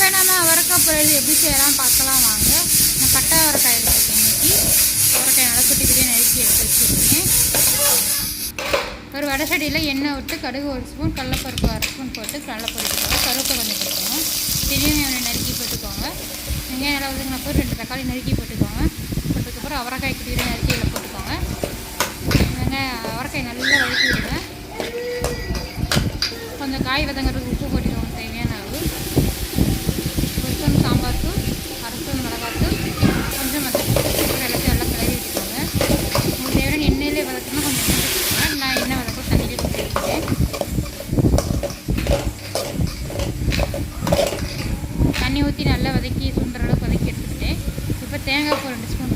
இப்போ நம்ம அவரைக்காய் பொரியல் எப்படி செய்யலாம் பார்க்கலாம் வாங்க. நான் பட்டை அவரைக்காய் எடுத்துருக்கேன். இன்றைக்கி அவரைக்காய் நல்லா குட்டி குட்டியாக நறுக்கி எடுத்து வச்சுருக்கேன். ஒரு வடை சட்டியில் எண்ணெய் விட்டு கடுகு 1 ஸ்பூன், கடலைப்பருப்பு 1/2 ஸ்பூன் போட்டு நல்லா பொரிச்சுக்கோங்க. கருவேப்பிலை கொஞ்சம் போட்டுக்கோங்க. பெரிய நறுக்கி போட்டுக்கோங்க. வெங்காயம் நல்லா வதங்கினப்போ 2 தக்காளி நறுக்கி போட்டுக்கோங்க. போட்டதுக்கப்புறம் அவரைக்காய் குட்டி குட்டி நறுக்கி இதில் போட்டுக்கோங்க. அவரைக்காய் நல்லா வதக்கி விடுங்க. கொஞ்சம் காய் வதங்கிறதுக்கு உப்பு போட்டுக்கோங்க தேவையான அளவு. 1 ஸ்பூன் சாம்பார் தூள், 1/2 ஸ்பூன் மிளகாத்தூள், கொஞ்சம் மஞ்சள் எல்லாத்தையும் நல்லா கிளறி விட்டுக்கோங்க. உங்களுக்கு தேவையான எண்ணெயிலே வதக்கணும்னா கொஞ்சம் எண்ணெய் போட்டுக்கோங்க. நான் எண்ணெய் வதக்கும் தண்ணியிலே போட்டு எடுத்துட்டேன். தண்ணி ஊற்றி நல்லா வதக்கி சுண்டுற அளவுக்கு வதக்கி எடுத்துக்கிட்டேன். இப்போ தேங்காய் பூ 2 ஸ்பூன்